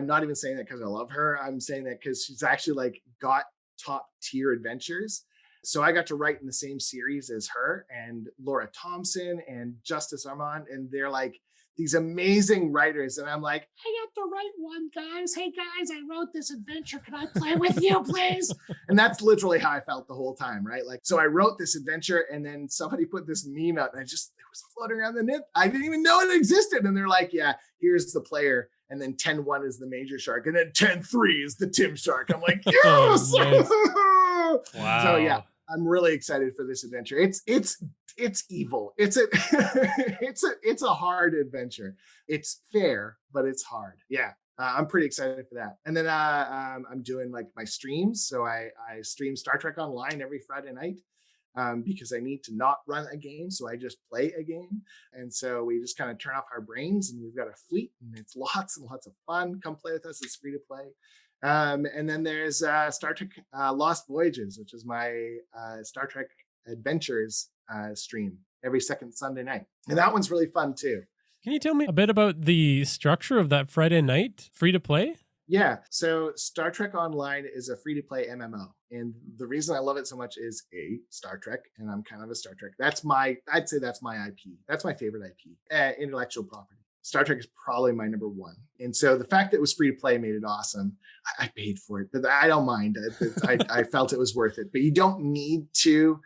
not even saying that because I love her. I'm saying that because she's actually like got top tier adventures. So I got to write in the same series as her and Laura Thompson and Justice Armand, and they're like these amazing writers. And I'm like, I got to write one, guys. Hey guys, I wrote this adventure. Can I play with you, please? And that's literally how I felt the whole time, right? Like, so I wrote this adventure, and then somebody put this meme out, and it was floating around the net. I didn't even know it existed. And they're like, yeah, here's the player. And then 10-1 is the major shark. And then 10-3 is the Tim shark. I'm like, yes! Oh, nice. Wow. So yeah, I'm really excited for this adventure. It's evil. It's a hard adventure. It's fair, but it's hard. Yeah. I'm pretty excited for that. And then I'm doing like my streams. So I stream Star Trek Online every Friday night because I need to not run a game. So I just play a game. And so we just kind of turn off our brains, and we've got a fleet, and it's lots and lots of fun. Come play with us. It's free to play. And then there's Star Trek Lost Voyages, which is my Star Trek Adventures stream every second Sunday night. And that one's really fun too. Can you tell me a bit about the structure of that Friday night free to play? Yeah. So Star Trek Online is a free to play MMO. And the reason I love it so much is Star Trek, and I'm kind of a Star Trek. I'd say that's my IP. That's my favorite IP, intellectual property. Star Trek is probably my number one. And so the fact that it was free to play made it awesome. I paid for it, but I don't mind. I felt it was worth it. But you don't need to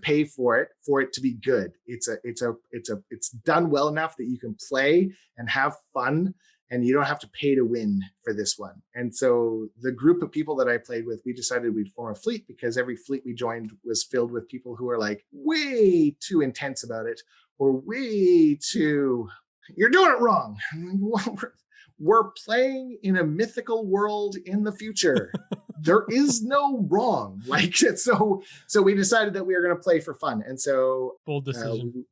pay for it to be good. It's done well enough that you can play and have fun, and you don't have to pay to win for this one. And so the group of people that I played with, we decided we'd form a fleet, because every fleet we joined was filled with people who are like way too intense about it, or way too, you're doing it wrong. We're playing in a mythical world in the future. There is no wrong. So we decided that we were going to play for fun. And so Bold decision.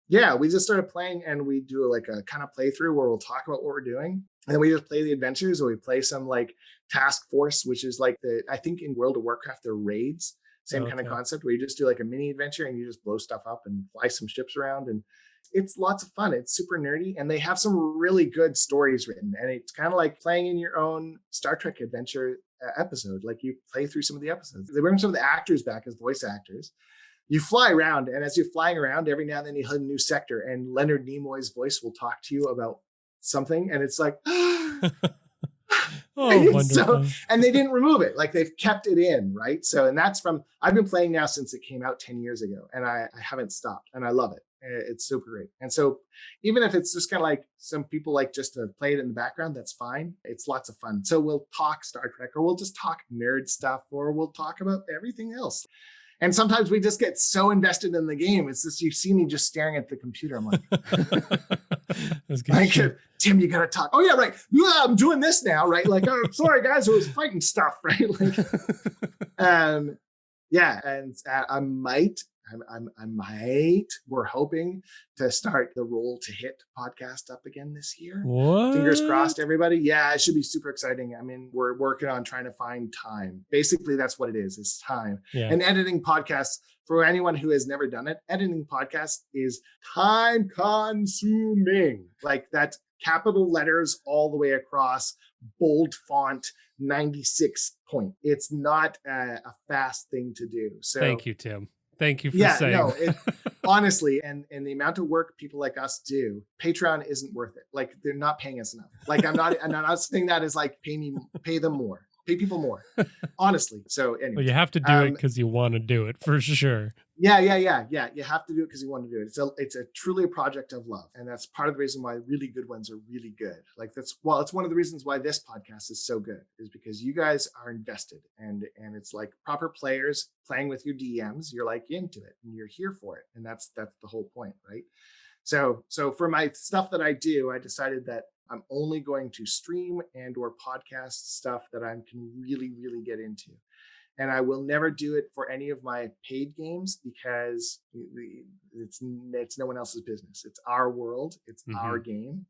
We just started playing, and we do like a kind of playthrough where we'll talk about what we're doing. And then we just play the adventures, or we play some like task force, which is like I think in World of Warcraft, they're raids. Same kind of concept, where you just do like a mini adventure and you just blow stuff up and fly some ships around. And it's lots of fun. It's super nerdy, and they have some really good stories written. And it's kind of like playing in your own Star Trek adventure episode. Like you play through some of the episodes. They bring some of the actors back as voice actors. You fly around, and as you're flying around, every now and then you hit a new sector, and Leonard Nimoy's voice will talk to you about something, and it's like, Oh, wonderful. And they didn't remove it. Like they've kept it in, right? So, and that's I've been playing now since it came out 10 years ago, and I haven't stopped, and I love it. It's super great. And so even if it's just kind of like some people like just to play it in the background, that's fine. It's lots of fun. So we'll talk Star Trek, or we'll just talk nerd stuff, or we'll talk about everything else. And sometimes we just get so invested in the game. It's just, you see me just staring at the computer. I'm like, Tim, you got to talk. Oh yeah, right. Yeah, I'm doing this now, right? Like, oh, sorry guys, it was fighting stuff, right? Like, yeah. And we're hoping to start the Roll to Hit podcast up again this year. What? Fingers crossed, everybody. Yeah, it should be super exciting. I mean, we're working on trying to find time. Basically, that's what it is. It's time. Yeah. And editing podcasts, for anyone who has never done it, editing podcasts is time consuming. Like that's capital letters all the way across, bold font, 96 point. It's not a fast thing to do. So thank you, Tim. Thank you for saying. No, honestly, and the amount of work people like us do, Patreon isn't worth it. Like they're not paying us enough. Like I'm not saying that as like pay them more. Pay people more, honestly. So anyway, Well, you have to do it because you want to do it for sure. Yeah. You have to do it because you want to do it. It's a truly a project of love, and that's part of the reason why really good ones are really good. Like it's one of the reasons why this podcast is so good, is because you guys are invested, and it's like proper players playing with your DMs. You're like into it, and you're here for it, and that's the whole point, right? So for my stuff that I do, I decided that I'm only going to stream and or podcast stuff that I can really, really get into. And I will never do it for any of my paid games because it's no one else's business. It's our world. It's our game.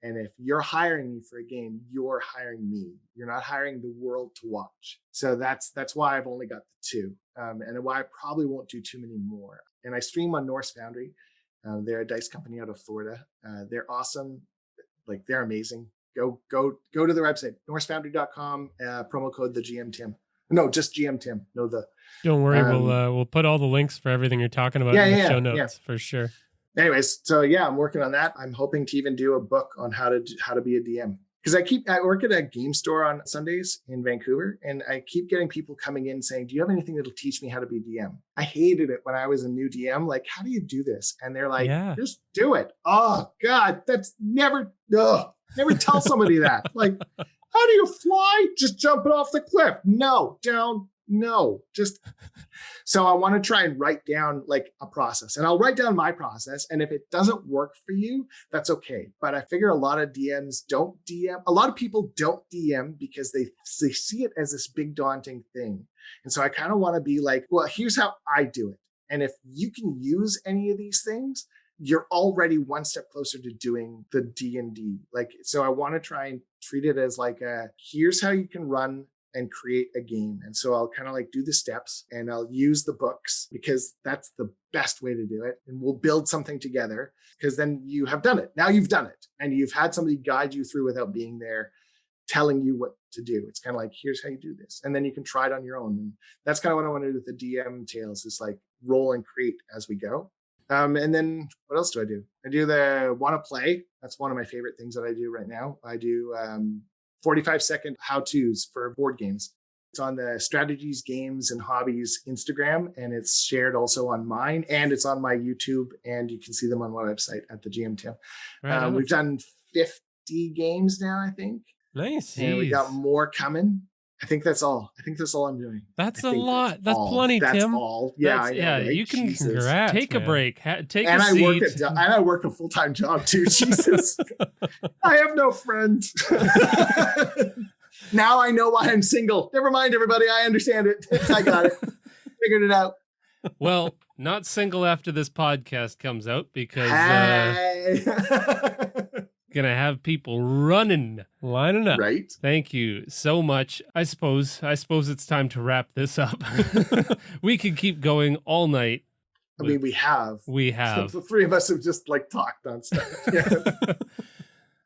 And if you're hiring me for a game, you're hiring me. You're not hiring the world to watch. So that's why I've only got the 2, and why I probably won't do too many more. And I stream on Norse Foundry. They're a dice company out of Florida. They're awesome. Like, they're amazing. Go to their website, norsefoundry.com, promo code the GMTim. No, just GMTim. No, Don't worry, we'll put all the links for everything you're talking about in the show notes for sure. Anyways, so yeah, I'm working on that. I'm hoping to even do a book on how to be a DM. Because I work at a game store on Sundays in Vancouver, and I keep getting people coming in saying, do you have anything that'll teach me how to be a DM? I hated it when I was a new DM. Like, how do you do this? And they're like, just do it. Oh God, that's never tell somebody that. Like, how do you fly? Just jumping off the cliff. No, down. No, just. So I want to try and write down like a process, and I'll write down my process. And if it doesn't work for you, that's okay. But I figure a lot of DMs don't DM. A lot of people don't DM because they see it as this big daunting thing. And so I kind of want to be like, well, here's how I do it. And if you can use any of these things, you're already one step closer to doing the D&D. Like, so I want to try and treat it as like here's how you can run and create a game. And so I'll kind of like do the steps, and I'll use the books because that's the best way to do it. And we'll build something together, because then you have done it. Now you've done it, and you've had somebody guide you through without being there telling you what to do. It's kind of like, here's how you do this. And then you can try it on your own. And that's kind of what I want to do with the DM tales, is like roll and create as we go. And then what else do? I do the wanna play. That's one of my favorite things that I do right now. I do 45-second how-tos for board games. It's on the Strategies, Games, and Hobbies Instagram, and it's shared also on mine, and it's on my YouTube, and you can see them on my website at the GMTim. Right, we've done 50 games now, I think. Nice. And we got more coming. I think that's all. I'm doing. That's a lot. That's plenty, Tim. That's all. Yeah, I know, right? You can Congrats, take a break. Take and a seat. I work a full-time job too. Jesus, I have no friends. Now I know why I'm single. Never mind, everybody. I understand it. I got it. Figured it out. Well, not single after this podcast comes out, because gonna have people lining up. Right. Thank you so much. I suppose it's time to wrap this up. We could keep going all night. I mean, we have. The 3 of us have just like talked on stuff. Yeah.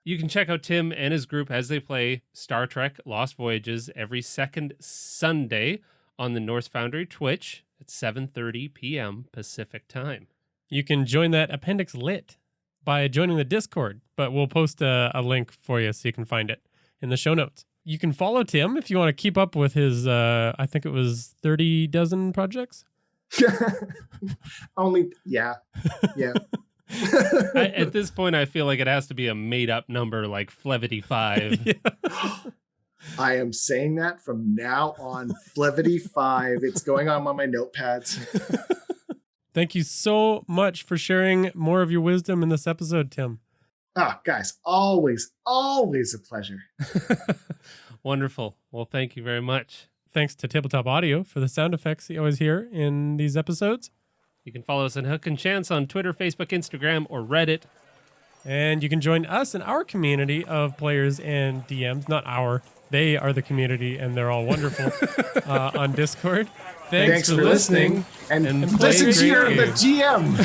You can check out Tim and his group as they play Star Trek Lost Voyages every second Sunday on the Norse Foundry Twitch at 7:30 p.m. Pacific time. You can join that appendix lit by joining the Discord, but we'll post a link for you so you can find it in the show notes. You can follow Tim if you want to keep up with his, I think it was 30 dozen projects. Yeah. At this point, I feel like it has to be a made-up number like Flevity 5. Yeah. I am saying that from now on. Flevity 5. It's going on my notepads. Thank you so much for sharing more of your wisdom in this episode, Tim. Guys, always a pleasure. Wonderful. Well, thank you very much. Thanks to Tabletop Audio for the sound effects you always hear in these episodes. You can follow us on Hook and Chance on Twitter, Facebook, Instagram, or Reddit. And you can join us in our community of players and DMs. Not our. They are the community, and they're all wonderful on Discord. Thanks for listening. And this is your the GM.